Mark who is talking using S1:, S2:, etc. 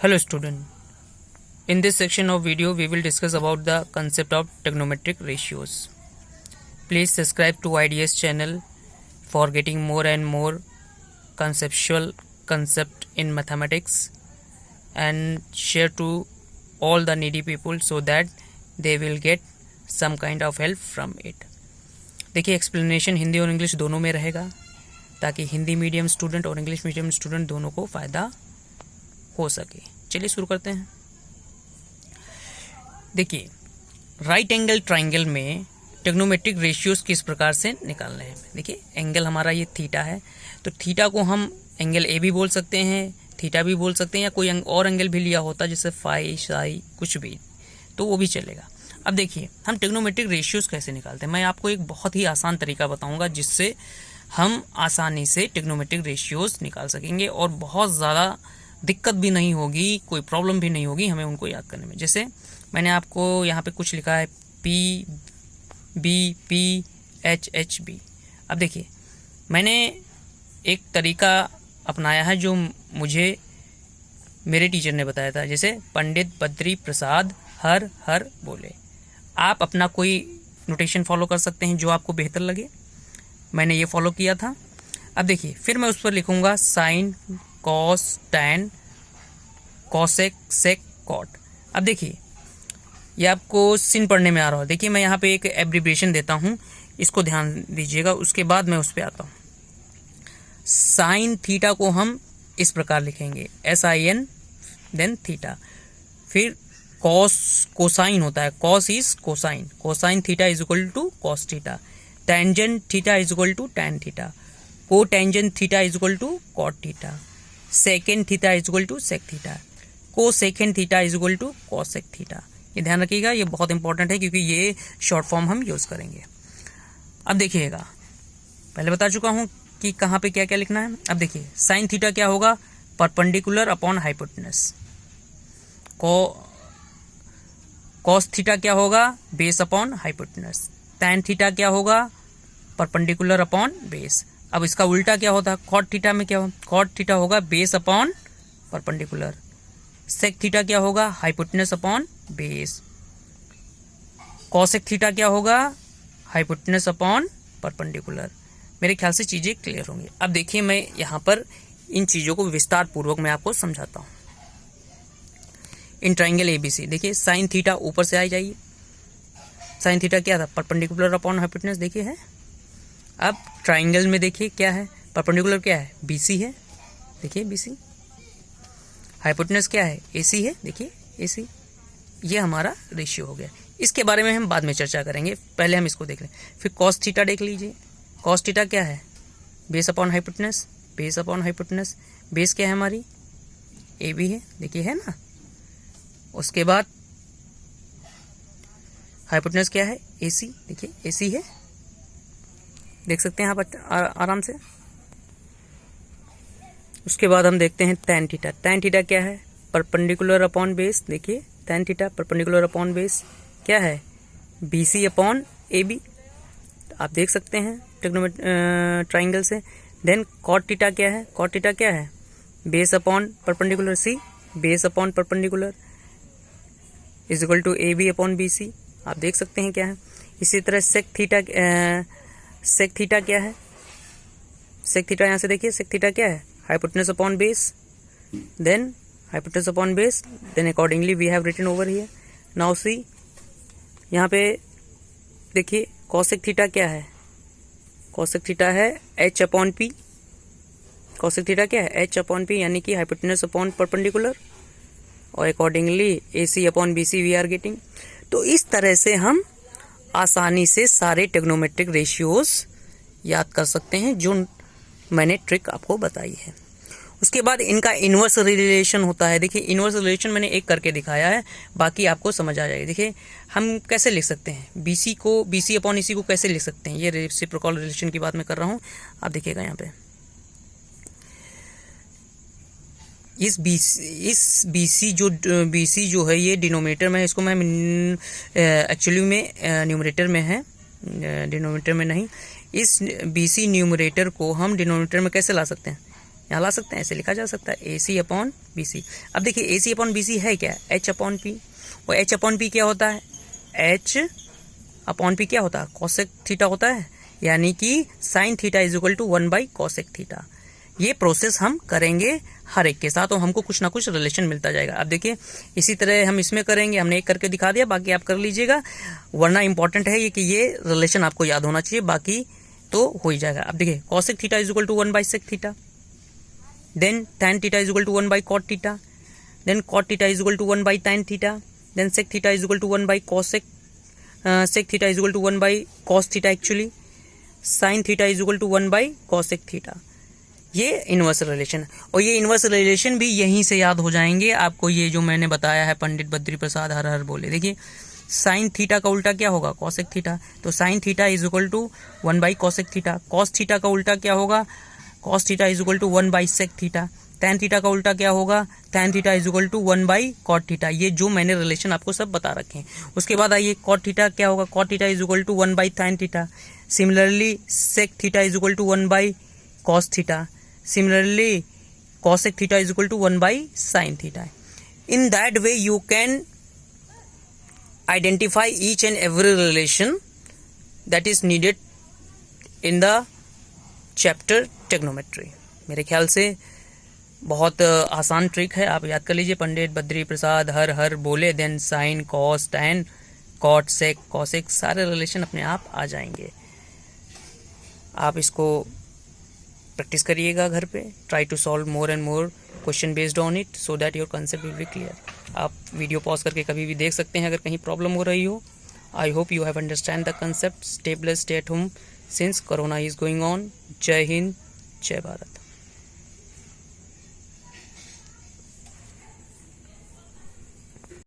S1: Hello student. In this section of video we will discuss about the concept of trigonometric ratios. Please subscribe to IDS channel for getting more and more conceptual concept in mathematics and share to all the needy people so that they will get some kind of help from it. देखिए explanation Hindi और English दोनों में रहेगा ताकि Hindi medium student और English medium student दोनों को फ़ायदा हो सके। चलिए शुरू करते हैं। देखिए राइट एंगल ट्राइंगल में ट्रिग्नोमेट्रिक रेशियोज किस प्रकार से निकालने हैं। देखिए एंगल हमारा ये थीटा है, तो थीटा को हम एंगल ए भी बोल सकते हैं, थीटा भी बोल सकते हैं, या कोई और एंगल भी लिया होता जैसे फाई साई कुछ भी, तो वो भी चलेगा। अब देखिए हम ट्रिग्नोमेट्रिक रेशियोज कैसे निकालते हैं। मैं आपको एक बहुत ही आसान तरीका बताऊंगा जिससे हम आसानी से ट्रिग्नोमेट्रिक रेशियोज निकाल सकेंगे और बहुत ज़्यादा दिक्कत भी नहीं होगी, कोई प्रॉब्लम भी नहीं होगी हमें उनको याद करने में। जैसे मैंने आपको यहाँ पे कुछ लिखा है P B P H H B. अब देखिए मैंने एक तरीका अपनाया है जो मुझे मेरे टीचर ने बताया था, जैसे पंडित बद्री प्रसाद हर हर बोले। आप अपना कोई नोटेशन फॉलो कर सकते हैं जो आपको बेहतर लगे। मैंने ये फॉलो किया था। अब देखिए फिर मैं उस पर लिखूँगा sine cos tan cosec sec cot. अब देखिए ये आपको सिन पढ़ने में आ रहा हो। देखिए मैं यहाँ पे एक एब्रिविएशन देता हूँ, इसको ध्यान दीजिएगा, उसके बाद मैं उस पर आता हूँ। साइन थीटा को हम इस प्रकार लिखेंगे SIN देन थीटा। फिर कॉस कोसाइन होता है, cos is cosine, cosine theta is equal to cos theta. Tangent theta is equal to tan theta. Cotangent theta is equal to cot theta. Secant theta is equal to sec theta. Cosecant theta is equal to cosec theta. ये ध्यान रखिएगा, ये बहुत important है क्योंकि ये short form हम use करेंगे। अब देखिएगा पहले बता चुका हूं कि कहाँ पे क्या क्या लिखना है। अब देखिए साइन थीटा क्या होगा, perpendicular upon hypotenuse. Cos theta क्या होगा, base upon hypotenuse. Tan theta क्या होगा, परपेंडिकुलर अपॉन बेस। अब इसका उल्टा क्या होता है, कॉट थीटा में क्या होगा, कॉट थीटा होगा base upon perpendicular. Sec theta क्या होगा, hypotenuse upon base. Cosec theta क्या होगा, हाइपोटेनस अपॉन परपेंडिकुलर। मेरे ख्याल से चीज़ें क्लियर होंगी। अब देखिए मैं यहाँ पर इन चीज़ों को विस्तार पूर्वक मैं आपको समझाता हूँ। इन ट्राइंगल ABC देखिए साइन थीटा ऊपर से आ जाइए। साइन थीटा क्या था, परपेंडिकुलर अपॉन हाइपोटेनस देखिए है। अब ट्राइंगल में देखिए क्या है, परपेंडिकुलर क्या है, BC है, देखिए BC। हाइपोटेनस क्या है, AC है, देखिए AC। ये हमारा रेशियो हो गया। इसके बारे में हम बाद में चर्चा करेंगे, पहले हम इसको देख लें। फिर कॉस थीटा देख लीजिए। कॉस थीटा क्या है, base upon hypotenuse, base upon hypotenuse. Base क्या है हमारी, AB है, देखिए है ना। उसके बाद हाइपोटेनस क्या है, AC, देखिए AC है, देख सकते हैं आप आराम से। उसके बाद हम देखते हैं टैन थीटा। टैन थीटा क्या है, परपेंडिकुलर अपॉन बेस, देखिए tan theta perpendicular upon base क्या है, BC अपॉन AB। आप देख सकते हैं ट्राइंगल से। देन कॉट थीटा क्या है, कॉट थीटा क्या है, base upon perpendicular C, base upon perpendicular is equal to AB upon BC। आप देख सकते हैं क्या है। इसी तरह सेक थीटा क्या है, सेक थीटा यहाँ से देखिए, सेक थीटा क्या है, hypotenuse upon base, then hypotenuse upon base, then accordingly we have written over here. Now see यहाँ पे देखिए कॉसेक थीटा क्या है, कॉसेक थीटा है H upon P। Cosec theta क्या है, H अपॉन P, यानी कि हाइपोटेनस अपॉन परपेंडिकुलर, और accordingly AC upon BC we are getting. तो इस तरह से हम आसानी से सारे ट्रिग्नोमेट्रिक रेशियोज याद कर सकते हैं जो मैंने ट्रिक आपको बताई है। उसके बाद इनका इन्वर्स रिलेशन होता है। देखिए इन्वर्स रिलेशन मैंने एक करके दिखाया है, बाकी आपको समझ आ जाएगा। देखिए हम कैसे लिख सकते हैं, BC अपॉन AC को कैसे लिख सकते हैं, ये रेसिप्रोकल रिलेशन की बात मैं कर रहा हूँ। आप देखिएगा यहाँ पे इस BC जो है ये डिनोमिनेटर में है, इसको मैं एक्चुअली में न्यूमरेटर में है, डिनोमिनेटर में नहीं। इस BC न्यूमरेटर को हम डिनोमिनेटर में कैसे ला सकते हैं, यहाँ ला सकते हैं, ऐसे लिखा जा सकता है AC अपॉन BC। अब देखिए AC अपॉन BC है क्या, H अपॉन P, और H अपॉन P क्या होता है, H अपॉन P क्या होता है, कॉसेक थीटा होता है, यानी कि sine theta is equal to 1 by cosec theta. ये प्रोसेस हम करेंगे हर एक के साथ और हमको कुछ ना कुछ रिलेशन मिलता जाएगा। अब देखिए इसी तरह हम इसमें करेंगे, हमने एक करके दिखा दिया, बाकी आप कर लीजिएगा, वरना इंपॉर्टेंट है ये कि ये रिलेशन आपको याद होना चाहिए, बाकी तो हो ही जाएगा। अब देखिए cosec theta is equal to 1 by sec theta, then tan theta is equal to 1 by cot theta, then cot theta is equal to 1 by tan theta, then sec theta is equal to 1 by cosec, sec theta is equal to 1 by cos theta actually, sine theta is equal to 1 by cosec theta. ये inverse relation है, और ये inverse relation भी यहीं से याद हो जाएंगे आपको, ये जो मैंने बताया है पंडित बद्री प्रसाद हर हर बोले। देखिए साइन थीटा का उल्टा क्या होगा, कॉसेक थीटा, तो sine theta is equal to 1 by cosec theta. Cos theta का उल्टा क्या होगा, cos theta is equal to 1 by sec theta. Tan theta का उल्टा क्या होगा, tan theta is equal to 1 by cot theta. ये जो मैंने रिलेशन आपको सब बता रखे हैं। उसके बाद आइए कॉट थीटा क्या होगा, cot theta is equal to 1 by tan theta. Similarly sec theta is equal to 1 by cos theta. Similarly, cosec theta is equal to 1 by sin theta. In that way, you can identify each and every relation that is needed in the chapter trigonometry. मेरे ख्याल से बहुत आसान trick है, आप याद कर लीजिए, पंडित बद्री प्रसाद हर हर बोले, then sine cos tan cot sec cosec, सारे रिलेशन अपने आप आ जाएंगे। आप इसको प्रैक्टिस करिएगा घर पे, try to solve more and more question based on it so that your concept will be clear. आप वीडियो पॉज करके कभी भी देख सकते हैं अगर कहीं प्रॉब्लम हो रही हो। I hope you have understand the concept. Stay blessed, stay at home since corona is going on. जय हिंद, जय भारत।